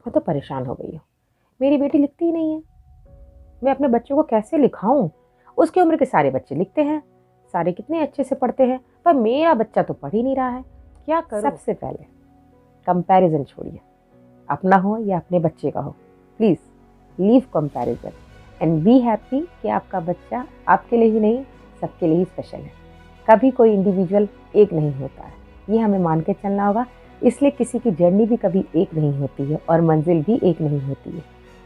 मैं तो परेशान हो गई हूँ। मेरी बेटी लिखती ही नहीं है। मैं अपने बच्चों को कैसे लिखाऊं? उसकी उम्र के सारे बच्चे लिखते हैं, सारे कितने अच्छे से पढ़ते हैं, पर मेरा बच्चा तो पढ़ ही नहीं रहा है। क्या करूं? सबसे पहले कंपैरिजन छोड़िए, अपना हो या अपने बच्चे का हो, please leave comparison and be happy कि आपका बच्चा आपके लिए ही नहीं, सबके लिए ही स्पेशल है। कभी कोई इंडिविजुअल एक नहीं होता है, ये हमें मान के चलना होगा। इसलिए किसी की जर्नी भी कभी एक नहीं होती है और मंजिल भी एक नहीं होती है।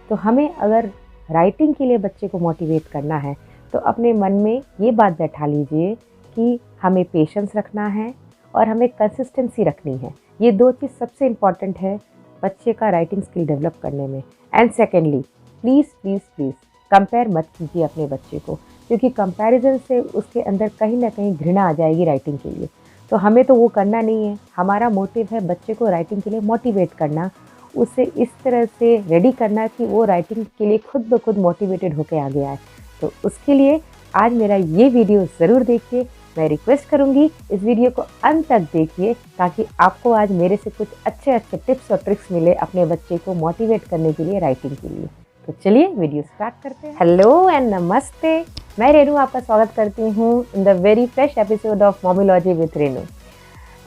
तो हमें अगर राइटिंग के लिए बच्चे को मोटिवेट करना है तो अपने मन में ये बात बैठा लीजिए कि हमें पेशेंस रखना है और हमें कंसिस्टेंसी रखनी है। ये दो चीज़ सबसे इम्पॉर्टेंट है बच्चे का राइटिंग स्किल डेवलप करने में। And secondly, please please please compare मत कीजिए अपने बच्चे को, क्योंकि कंपैरिजन से उसके अंदर कहीं ना कहीं घृणा आ जाएगी राइटिंग के लिए। तो हमें तो वो करना नहीं है। हमारा मोटिव है बच्चे को राइटिंग के लिए मोटिवेट करना, उसे इस तरह से रेडी करना कि वो राइटिंग के लिए खुद ब खुद मोटिवेटेड होकर आगे आए। तो उसके लिए आज मेरा ये वीडियो ज़रूर देखिए। मैं रिक्वेस्ट करूँगी इस वीडियो को अंत तक देखिए ताकि आपको आज मेरे से कुछ अच्छे अच्छे टिप्स और ट्रिक्स मिले अपने बच्चे को मोटिवेट करने के लिए राइटिंग के लिए। तो चलिए वीडियो स्टार्ट करते हैं। हेलो एंड नमस्ते, मैं रेनू आपका स्वागत करती हूँ in the very fresh episode of Momology with Renu.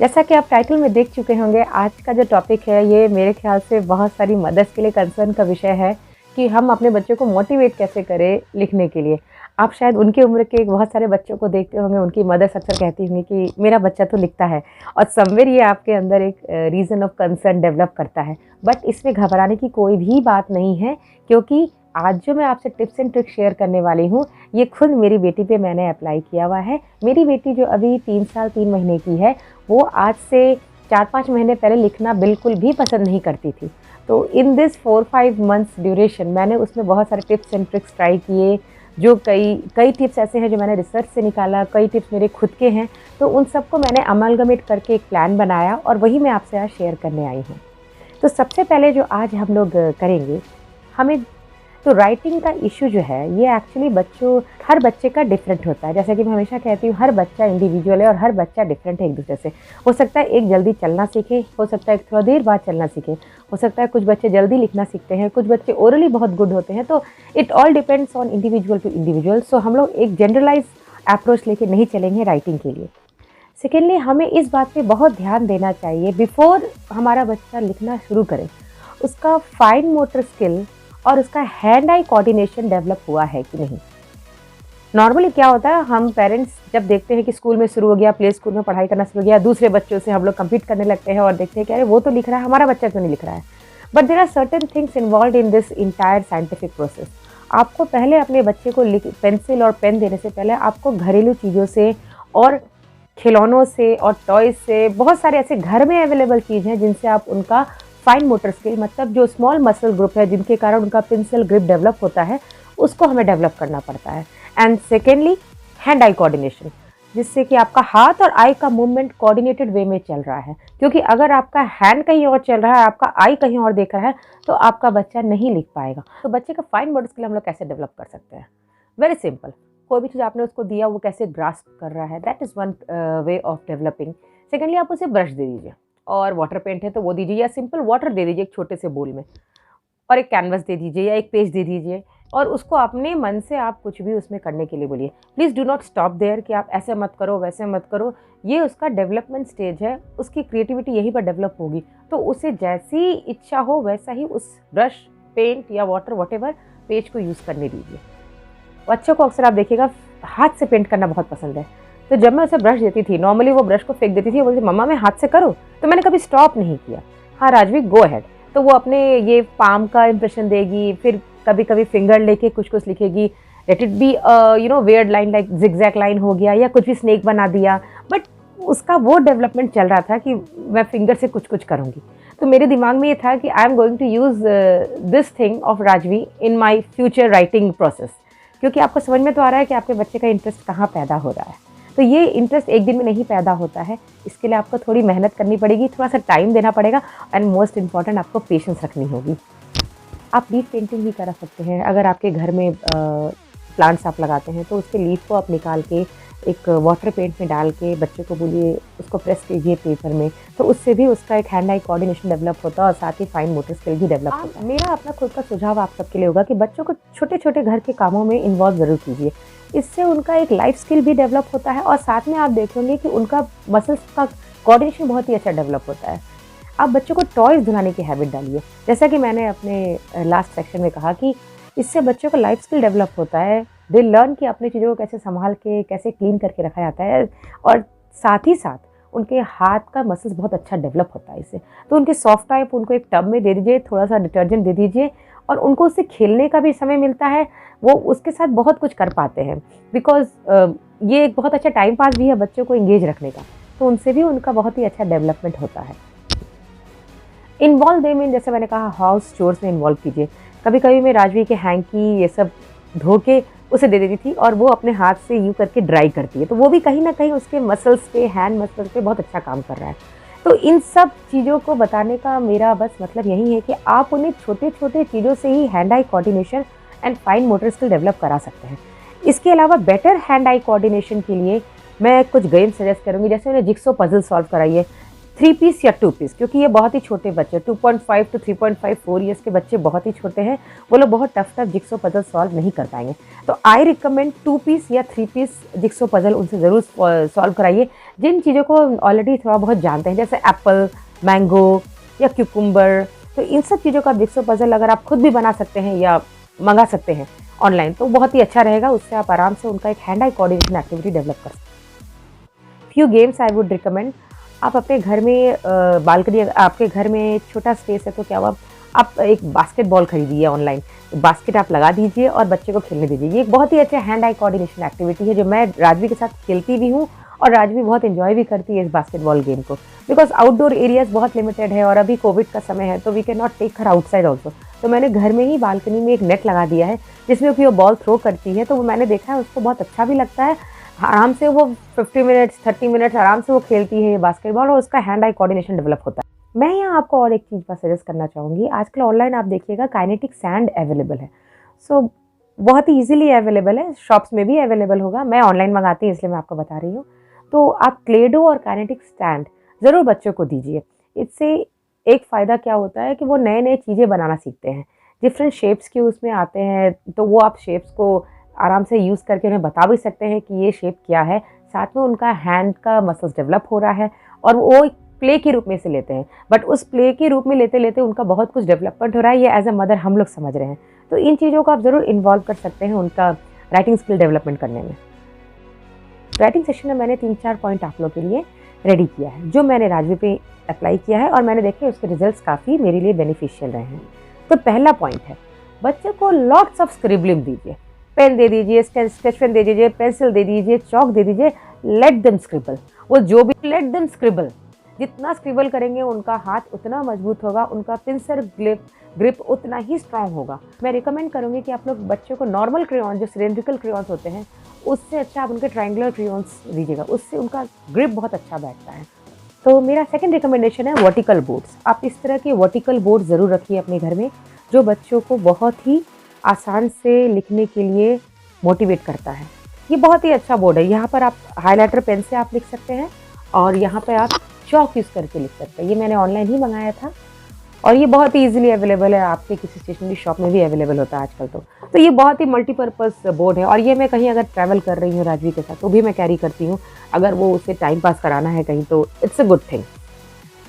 जैसा कि आप टाइटल में देख चुके होंगे, आज का जो टॉपिक है ये मेरे ख्याल से बहुत सारी मदर्स के लिए कंसर्न का विषय है कि हम अपने बच्चों को मोटिवेट कैसे करें लिखने के लिए। आप शायद उनके उम्र के बहुत सारे बच्चों को देखते होंगे, उनकी मदर्स अक्सर कहती होंगी कि मेरा बच्चा तो लिखता है, और समवेयर ये आपके अंदर एक रीज़न ऑफ कंसर्न डेवलप करता है। बट इसमें घबराने की कोई भी बात नहीं है, क्योंकि आज जो मैं आपसे टिप्स एंड ट्रिक्स शेयर करने वाली हूँ ये खुद मेरी बेटी पे मैंने अप्लाई किया हुआ है। मेरी बेटी जो अभी 3 साल 3 महीने की है, वो आज से 4-5 महीने पहले लिखना बिल्कुल भी पसंद नहीं करती थी। तो इन दिस 4-5 मंथ्स ड्यूरेशन मैंने उसमें बहुत सारे टिप्स एंड ट्रिक्स ट्राई किए, जो कई टिप्स ऐसे हैं जो मैंने रिसर्च से निकाला, कई टिप्स मेरे खुद के हैं। तो उन सबको मैंने अमलगमेट करके एक प्लान बनाया और वही मैं आपसे आज शेयर करने आई हूँ। तो सबसे पहले जो आज हम लोग करेंगे, हमें तो राइटिंग का इशू जो है ये एक्चुअली हर बच्चे का डिफरेंट होता है। जैसे कि मैं हमेशा कहती हूँ, हर बच्चा इंडिविजुअल है और हर बच्चा डिफरेंट है एक दूसरे से। हो सकता है एक जल्दी चलना सीखे, हो सकता है एक थोड़ा देर बाद चलना सीखे, हो सकता है कुछ बच्चे जल्दी लिखना सीखते हैं, कुछ बच्चे ओरली बहुत गुड होते हैं। तो it all depends on individual to individual. So हम लोग एक जनरलाइज अप्रोच लेके नहीं चलेंगे राइटिंग के लिए। सेकेंडली, हमें इस बात पे बहुत ध्यान देना चाहिए बिफोर हमारा बच्चा लिखना शुरू करे, उसका फाइन मोटर स्किल और उसका हैंड आई कोऑर्डिनेशन डेवलप हुआ है कि नहीं। नॉर्मली क्या होता है, हम पेरेंट्स जब देखते हैं कि स्कूल में शुरू हो गया, प्ले स्कूल में पढ़ाई करना शुरू हो गया, दूसरे बच्चों से हम लोग कम्पीट करने लगते हैं और देखते हैं कि अरे वो तो लिख रहा है, हमारा बच्चा क्यों नहीं लिख रहा है। But there are certain things involve in this entire scientific process. आपको पहले अपने बच्चे को पेंसिल और पेन देने से पहले आपको घरेलू चीज़ों से और खिलौनों से और टॉयज से, बहुत सारे ऐसे घर में अवेलेबल चीज़ हैं जिनसे आप उनका फाइन मोटर स्किल, मतलब जो स्मॉल मसल ग्रुप है जिनके कारण उनका पेंसिल ग्रिप डेवलप होता है, उसको हमें डेवलप करना पड़ता है। And secondly, hand eye coordination, जिससे कि आपका हाथ और आई का मूवमेंट कोऑर्डिनेटेड वे में चल रहा है। क्योंकि अगर आपका हैंड कहीं और चल रहा है, आपका आई कहीं और देख रहा है, तो आपका बच्चा नहीं लिख पाएगा। तो बच्चे का फाइन मोटर स्किल हम लोग कैसे डेवलप कर सकते हैं? Very simple. कोई भी चीज़ आपने उसको दिया, वो कैसे ग्रास्प कर रहा है, that is one way of developing. Secondly, आप उसे ब्रश दे दीजिए, और वाटर पेंट है तो वो दीजिए, या सिंपल वाटर दे दीजिए एक छोटे से बोल में, और एक कैनवस दे दीजिए या एक पेज दे दीजिए, और उसको अपने मन से आप कुछ भी उसमें करने के लिए बोलिए। Please do not stop there कि आप ऐसे मत करो वैसे मत करो। ये उसका डेवलपमेंट स्टेज है, उसकी क्रिएटिविटी यहीं पर डेवलप होगी। तो उसे जैसी इच्छा हो वैसा ही उस ब्रश, पेंट या वाटर वॉटेवर पेज को यूज़ करने दीजिए। बच्चों को अक्सर आप देखिएगा हाथ से पेंट करना बहुत पसंद है। तो जब मैं उसे ब्रश देती थी, नॉर्मली वो ब्रश को फेंक देती थी, बोलती मम्मा मैं हाथ से करूँ, तो मैंने कभी स्टॉप नहीं किया। हाँ राजवी, गो अहेड। तो वो अपने ये पाम का इंप्रेशन देगी, फिर कभी कभी फिंगर लेके कुछ कुछ लिखेगी। Let it be weird line, like zigzag line हो गया, या कुछ भी स्नेक बना दिया। बट उसका वो डेवलपमेंट चल रहा था कि मैं फिंगर से कुछ कुछ करूँगी। तो मेरे दिमाग में ये था कि I am going to use this thing of Rajvi in my future writing process. क्योंकि आपको समझ में तो आ रहा है कि आपके बच्चे का इंटरेस्ट कहाँ पैदा हो रहा है। तो ये इंटरेस्ट एक दिन में नहीं पैदा होता है, इसके लिए आपको थोड़ी मेहनत करनी पड़ेगी, थोड़ा सा टाइम देना पड़ेगा, एंड मोस्ट इम्पॉर्टेंट आपको पेशेंस रखनी होगी। आप लीफ पेंटिंग भी करा सकते हैं। अगर आपके घर में प्लांट्स आप लगाते हैं तो उसके लीफ को आप निकाल के एक वाटर पेंट में डाल के बच्चे को बोलिए उसको प्रेस कीजिए पेपर में, तो उससे भी उसका एक हैंड आई कोऑर्डिनेशन डेवलप होता है और साथ ही फाइन मोटर स्किल भी डेवलप होता है। मेरा अपना खुद का सुझाव आप सबके लिए होगा कि बच्चों को छोटे छोटे घर के कामों में इन्वॉल्व ज़रूर कीजिए। इससे उनका एक लाइफ स्किल भी डेवलप होता है और साथ में आप देखेंगे कि उनका मसल्स का कोऑर्डिनेशन बहुत ही अच्छा डेवलप होता है। आप बच्चों को टॉयज़ दिलाने की हैबिट डालिए। जैसा कि मैंने अपने लास्ट सेक्शन में कहा कि इससे बच्चों का लाइफ स्किल डेवलप होता है। दे लर्न कि अपनी चीज़ों को कैसे संभाल के, कैसे क्लीन करके रखा जाता है, और साथ ही साथ उनके हाथ का मसल्स बहुत अच्छा डेवलप होता है इससे। तो उनके सॉफ्ट टाइप उनको एक टब में दे दीजिए, थोड़ा सा डिटर्जेंट दे दीजिए और उनको उससे खेलने का भी समय मिलता है। वो उसके साथ बहुत कुछ कर पाते हैं बिकॉज़ ये एक बहुत अच्छा टाइम पास भी है बच्चों को इंगेज रखने का। तो उनसे भी उनका बहुत ही अच्छा डेवलपमेंट होता है। इन्वॉल्व देम इन, जैसे मैंने कहा, हाउस चोर्स में इन्वॉल्व कीजिए। कभी कभी मैं राजवी के हैंकी ये सब धो के उसे दे देती थी और वो अपने हाथ से यूँ करके ड्राई करती है, तो वो भी कहीं ना कहीं उसके मसल्स पे, हैंड मसल्स पे बहुत अच्छा काम कर रहा है। तो इन सब चीज़ों को बताने का मेरा बस मतलब यही है कि आप उन्हें छोटे छोटे चीज़ों से ही hand eye coordination and fine motor skill develop करा सकते हैं। इसके अलावा बेटर हैंड आई कोऑर्डिनेशन के लिए मैं कुछ गेम सजेस्ट करूँगी। जैसे उन्हें जिक्सो पजल सॉल्व कराइए, 3 पीस या 2 पीस, क्योंकि ये बहुत ही छोटे बच्चे, 2.5 to 3.5 4 ईयर्स के बच्चे बहुत ही छोटे हैं, वो लोग बहुत टफ जिक्सो पजल सॉल्व नहीं कर पाएंगे। तो आई रिकमेंड 2 पीस या 3 पीस जिक्सो पजल उनसे ज़रूर सॉल्व कराइए, जिन चीज़ों को ऑलरेडी थोड़ा बहुत जानते हैं, जैसे एप्पल, मैंगो या क्यूकुम्बर। तो इन सब चीज़ों का जिक्सो पजल अगर आप खुद भी बना सकते हैं या मंगा सकते हैं ऑनलाइन तो बहुत ही अच्छा रहेगा। उससे आप आराम से उनका एक hand eye coordination activity develop कर सकते हैं। Few games I would recommend. आप अपने घर में बालकनी, आपके घर में छोटा स्पेस है तो क्या हुआ, आप एक बास्केटबॉल खरीदिए ऑनलाइन, बास्केट आप लगा दीजिए और बच्चे को खेलने दीजिए। ये एक बहुत ही अच्छा हैंड आई कोऑर्डिनेशन एक्टिविटी है जो मैं राजवी के साथ खेलती भी हूँ और राजवी बहुत एंजॉय भी करती है इस बास्केटबॉल गेम को, बिकॉज आउटडोर एरियाज बहुत लिमिटेड है और अभी कोविड का समय है तो we can not take her outside also. तो मैंने घर में ही बालकनी में एक नेट लगा दिया है जिसमें कि वो बॉल थ्रो करती है, तो वो मैंने देखा है उसको बहुत अच्छा भी लगता है। आराम से वो 50 मिनट्स 30 मिनट्स आराम से वो खेलती है ये बास्केटबॉल और उसका हैंड आई कोऑर्डिनेशन डेवलप होता है। मैं यहाँ आपको और एक चीज़ पर सजेस्ट करना चाहूँगी। आजकल ऑनलाइन आप देखिएगा काइनेटिक सैंड अवेलेबल है, सो बहुत ही ईजिली अवेलेबल है, शॉप्स में भी अवेलेबल होगा। मैं ऑनलाइन मंगाती हूँ इसलिए मैं आपको बता रही हूँ। तो आप क्लेडो और काइनेटिक सैंड ज़रूर बच्चों को दीजिए। इससे एक फ़ायदा क्या होता है कि वो नए नए चीज़ें बनाना सीखते हैं, डिफरेंट शेप्स के उसमें आते हैं, तो वो आप शेप्स को आराम से यूज़ करके उन्हें बता भी सकते हैं कि ये शेप क्या है। साथ में उनका हैंड का मसल्स डेवलप हो रहा है और वो एक प्ले के रूप में इसे लेते हैं, बट उस प्ले के रूप में लेते लेते उनका बहुत कुछ डेवलपमेंट हो रहा है, ये एज अ मदर हम लोग समझ रहे हैं। तो इन चीज़ों को आप ज़रूर इन्वॉल्व कर सकते हैं उनका राइटिंग स्किल डेवलपमेंट करने में। राइटिंग सेशन में मैंने 3-4 पॉइंट आप लोग के लिए रेडी किया है जो मैंने राजवी पे अप्लाई किया है और मैंने देखे उसके रिजल्ट्स काफ़ी मेरे लिए बेनिफिशियल रहे हैं। तो पहला पॉइंट है, बच्चे को लॉट्स ऑफ स्क्रिबलिंग दीजिए। पेन दे दीजिए, स्केच पेन दे दीजिए, पेंसिल दे दीजिए, चॉक दे दीजिए, लेट देम स्क्रिबल। वो जो भी, लेट देम स्क्रिबल। जितना स्क्रिबल करेंगे उनका हाथ उतना मजबूत होगा, उनका पिंसर ग्रिप उतना ही स्ट्रांग होगा। मैं रिकमेंड करूँगी कि आप लोग बच्चों को नॉर्मल क्रेयॉन, जो सिलेंड्रिकल क्रेयॉन्स होते हैं, उससे अच्छा आप उनके ट्रायंगुलर क्रेयॉन्स दीजिएगा, उससे उनका ग्रिप बहुत अच्छा बैठता है। तो मेरा सेकंड रिकमेंडेशन है वर्टिकल बोर्ड्स। आप इस तरह के वर्टिकल बोर्ड ज़रूर रखिए अपने घर में जो बच्चों को बहुत ही आसान से लिखने के लिए मोटिवेट करता है। ये बहुत ही अच्छा बोर्ड है। यहाँ पर आप हाइलाइटर पेन से आप लिख सकते हैं और यहाँ पर आप चॉक यूज़ करके लिख सकते हैं। ये मैंने ऑनलाइन ही मंगाया था और ये बहुत ही ईजिली अवेलेबल है, आपके किसी स्टेशनरी शॉप में भी अवेलेबल होता है आजकल। तो ये बहुत ही मल्टीपर्पज़ बोर्ड है और ये मैं कहीं अगर ट्रैवल कर रही हूँ राजवी के साथ तो भी मैं कैरी करती हूँ। अगर वो उसे टाइम पास कराना है कहीं तो it's a good thing.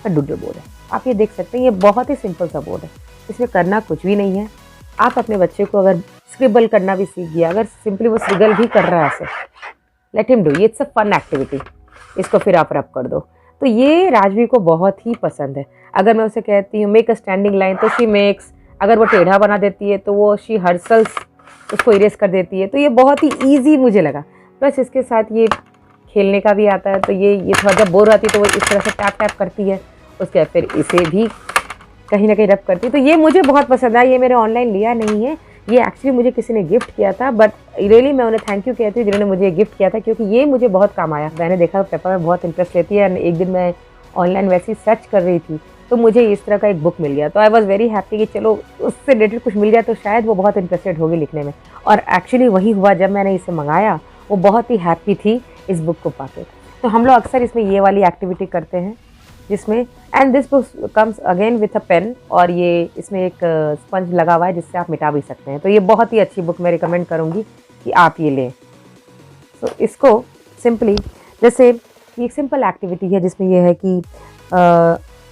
Doodle board है, आप ये देख सकते हैं। ये बहुत ही सिंपल सा बोर्ड है, इसमें करना कुछ भी नहीं है। आप अपने बच्चे को अगर स्क्रिबल करना भी सीख गया, अगर सिंपली वो स्क्रिबल भी कर रहा है ऐसे, लेट हिम डू, ये इट्स अ फन एक्टिविटी। इसको फिर आप रब कर दो। तो ये राजवी को बहुत ही पसंद है। अगर मैं उसे कहती हूँ मेक अ स्टैंडिंग लाइन तो शी मेक्स, अगर वो टेढ़ा बना देती है तो वो शी हर्सल्स उसको इरेज कर देती है। तो ये बहुत ही ईजी मुझे लगा। प्लस इसके साथ ये खेलने का भी आता है, तो ये थोड़ा जब बोर आती है तो वो इस तरह से टैप टैप करती है, उसके बाद फिर इसे भी कहीं ना कहीं रब करती है। तो ये मुझे बहुत पसंद आया। ये मैंने ऑनलाइन लिया नहीं है, ये एक्चुअली मुझे किसी ने गिफ्ट किया था, बट रियली मैं उन्हें थैंक यू कहती हूँ जिन्होंने मुझे गिफ्ट किया था, क्योंकि ये मुझे बहुत काम आया। मैंने देखा पेपर में बहुत इंटरेस्ट लेती है। एक दिन मैं ऑनलाइन वैसे ही सर्च कर रही थी तो मुझे इस तरह का एक बुक मिल गया, तो आई वॉज वेरी हैप्पी कि चलो उससे रिलेटेड कुछ मिल गया तो शायद वो बहुत इंटरेस्टेड होगी लिखने में। और एक्चुअली वही हुआ, जब मैंने इसे मंगाया वो बहुत ही हैप्पी थी इस बुक को पाके। तो हम लोग अक्सर इसमें ये वाली एक्टिविटी करते हैं जिसमें, and this book comes again with a pen, और ये इसमें एक स्पंज लगा हुआ है जिससे आप मिटा भी सकते हैं। तो ये बहुत ही अच्छी बुक मैं रिकमेंड करूँगी कि आप ये लें। तो इसको सिंपली, जैसे ये एक सिंपल एक्टिविटी है जिसमें ये है कि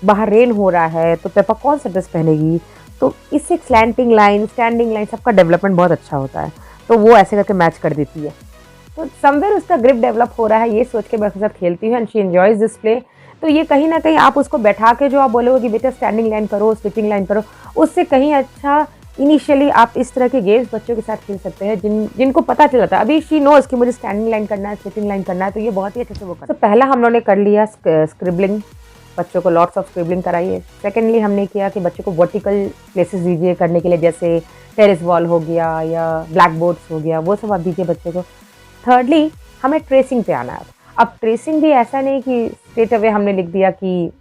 बाहर रेन हो रहा है तो पेपा कौन सा ड्रेस पहनेगी, तो इससे स्लैंटिंग लाइन, स्टैंडिंग लाइन, सबका डेवलपमेंट बहुत अच्छा होता है। तो वो ऐसे करके मैच कर देती है, तो समवेयर उसका ग्रिप डेवलप हो रहा है, ये सोच के मैं उसके साथ खेलती हूँ and she enjoys this play. तो ये कहीं ना कहीं आप उसको बैठा के जो आप बोलोगे कि बेटा स्टैंडिंग लाइन करो, स्लिपिंग लाइन करो, उससे कहीं अच्छा इनिशियली आप इस तरह के गेम्स बच्चों के साथ खेल सकते हैं जिनको पता चल जाता है। अभी शी नोज कि मुझे स्टैंडिंग लाइन करना है, स्लिपिंग लाइन करना है, तो ये बहुत ही अच्छे से वो करता है। तो पहला हम लोगों ने कर लिया स्क्रिबलिंग, बच्चों को लॉट्स ऑफ स्क्रिबलिंग कराइए। सेकेंडली हमने किया कि बच्चों को वर्टिकल प्लेसेस दीजिए करने के लिए, जैसे टेरेस वॉल हो गया या ब्लैक बोर्ड्स हो गया, वो सब आप दीजिए बच्चों को। थर्डली हमें ट्रेसिंग पे आना है। अब ट्रेसिंग भी ऐसा नहीं कि स्ट्रेट अवे हमने लिख दिया कि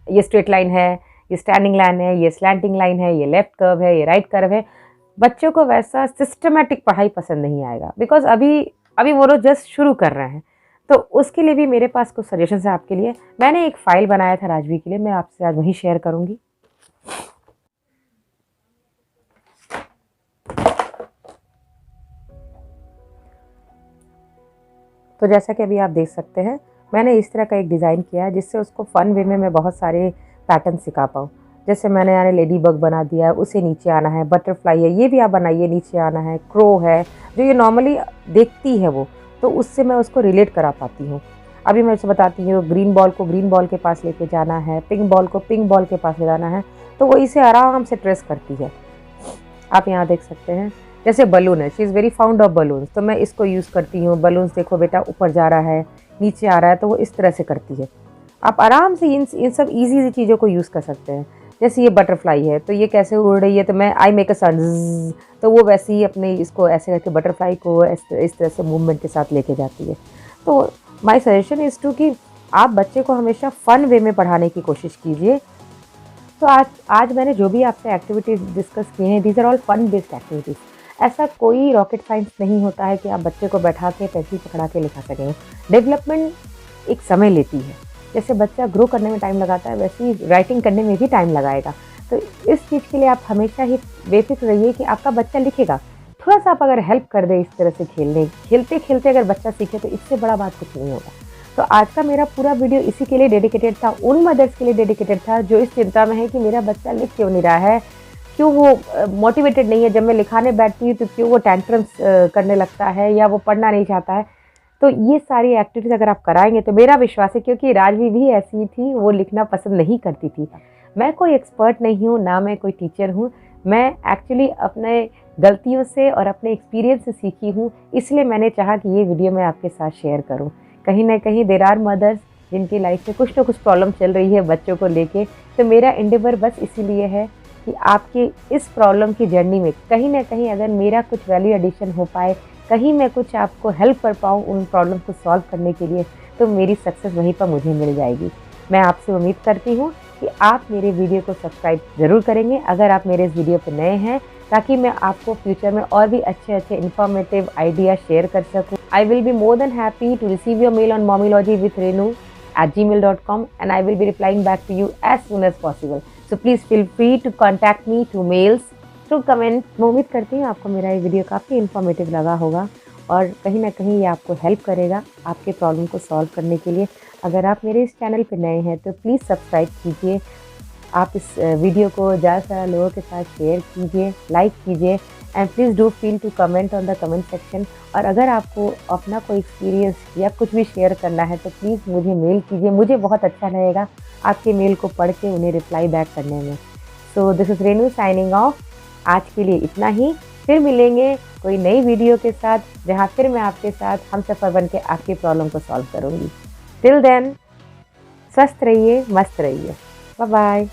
ये स्ट्रेट लाइन है, ये स्टैंडिंग लाइन है, ये स्लैंटिंग लाइन है, ये लेफ्ट कर्व है, ये राइट कर्व है। बच्चों को वैसा सिस्टमेटिक पढ़ाई पसंद नहीं आएगा, बिकॉज अभी वो लोग जस्ट शुरू कर रहे हैं। तो उसके लिए भी मेरे पास कुछ सजेशन है आपके लिए। मैंने एक फ़ाइल बनाया था राजवी के लिए, मैं आपसे आज वही शेयर करूँगी। तो जैसा कि अभी आप देख सकते हैं, मैंने इस तरह का एक डिज़ाइन किया है जिससे उसको फ़न वे में मैं बहुत सारे पैटर्न सिखा पाऊँ। जैसे मैंने यहाँ लेडी बग बना दिया है, उसे नीचे आना है, बटरफ्लाई है, ये भी आप बनाइए, नीचे आना है, क्रो है, जो ये नॉर्मली देखती है वो, तो उससे मैं उसको रिलेट करा पाती हूँ। अभी मैं उसे बताती हूँ, ग्रीन बॉल को ग्रीन बॉल के पास लेके जाना है, पिंक बॉल को पिंक बॉल के पास ले जाना है, तो वो इसे आराम से ट्रेस करती है। आप यहाँ देख सकते हैं, जैसे बलून है, she is very found of balloons, तो मैं इसको यूज़ करती हूँ। बलून्स देखो बेटा, ऊपर जा रहा है, नीचे आ रहा है, तो वो इस तरह से करती है। आप आराम से इन सब ईजी चीज़ों को यूज़ कर सकते हैं। जैसे ये बटरफ्लाई है, तो ये कैसे उड़ रही है, तो मैं आई मेक अ साउंड, तो वो वैसे ही अपने इसको ऐसे करके बटरफ्लाई को इस तरह से मूवमेंट के साथ लेके जाती है। तो माई सजेशन इज़ टू कि आप बच्चे को हमेशा फ़न वे में पढ़ाने की कोशिश कीजिए। तो आज मैंने जो भी आपसे एक्टिविटीज़ डिस्कस किए हैं, these are all fun based activities. ऐसा कोई रॉकेट साइंस नहीं होता है कि आप बच्चे को बैठा के पेंसिल पकड़ा के लिखा सकें। डेवलपमेंट एक समय लेती है, जैसे बच्चा ग्रो करने में टाइम लगाता है वैसे ही राइटिंग करने में भी टाइम लगाएगा। तो इस चीज़ के लिए आप हमेशा ही बेफिक्र रहिए कि आपका बच्चा लिखेगा। थोड़ा सा आप अगर हेल्प कर दें इस तरह से खेलते खेलते अगर बच्चा सीखे, तो इससे बड़ा बात कुछ नहीं होगा। तो आज का मेरा पूरा वीडियो इसी के लिए डेडिकेटेड था, उन मदर्स के लिए डेडिकेटेड था जो इस चिंता में है कि मेरा बच्चा लिख क्यों नहीं रहा है, क्यों वो मोटिवेटेड नहीं है, जब मैं लिखाने बैठती हूँ तो क्यों वो टेंट्रम्स करने लगता है या वो पढ़ना नहीं चाहता है। तो ये सारी एक्टिविटीज़ अगर आप कराएंगे तो मेरा विश्वास है, क्योंकि राजवी भी ऐसी थी, वो लिखना पसंद नहीं करती थी। मैं कोई एक्सपर्ट नहीं हूँ, ना मैं कोई टीचर हूँ, मैं एक्चुअली अपने गलतियों से और अपने एक्सपीरियंस से सीखी हूँ, इसलिए मैंने चाहा कि ये वीडियो मैं आपके साथ शेयर करूँ। कहीं ना कहीं देयर आर मदर्स जिनकी लाइफ में कुछ ना कुछ प्रॉब्लम चल रही है बच्चों को लेके, तो मेरा एंडेवर बस इसीलिए है कि आपकी इस प्रॉब्लम की जर्नी में कहीं ना कहीं अगर मेरा कुछ वैल्यू एडिशन हो पाए, कहीं मैं कुछ आपको हेल्प कर पाऊँ उन प्रॉब्लम को सॉल्व करने के लिए, तो मेरी सक्सेस वहीं पर मुझे मिल जाएगी। मैं आपसे उम्मीद करती हूँ कि आप मेरे वीडियो को सब्सक्राइब ज़रूर करेंगे अगर आप मेरे इस वीडियो पर नए हैं, ताकि मैं आपको फ्यूचर में और भी अच्छे इन्फॉर्मेटिव आइडिया शेयर कर सकूँ। I will be more than happy to receive your mail on mommylogy@gmail.com and I will be replying back to you as soon as possible. So please feel free to contact me through mails, through comments. मैं उम्मीद करती हूँ आपको मेरा ये video काफ़ी informative लगा होगा और कहीं ना कहीं ये आपको हेल्प करेगा आपके प्रॉब्लम को सॉल्व करने के लिए। अगर आप मेरे इस चैनल पर नए हैं तो प्लीज़ सब्सक्राइब कीजिए। आप इस वीडियो को ज़्यादा से ज़्यादा लोगों के साथ शेयर कीजिए, लाइक कीजिए and please do feel to comment on the comment section. और अगर आपको अपना कोई एक्सपीरियंस या कुछ भी शेयर करना है तो प्लीज़ मुझे मेल कीजिए, मुझे बहुत अच्छा लगेगा आपके मेल को पढ़ के उन्हें रिप्लाई बैक करने में। So this is Renu signing off. आज के लिए इतना ही, फिर मिलेंगे कोई नई वीडियो के साथ जहाँ फिर मैं आपके साथ हमसफ़र बन के आपकी प्रॉब्लम को सॉल्व करूँगी। टिल देन स्वस्थ रहिए, मस्त रहिए, बाय बाय।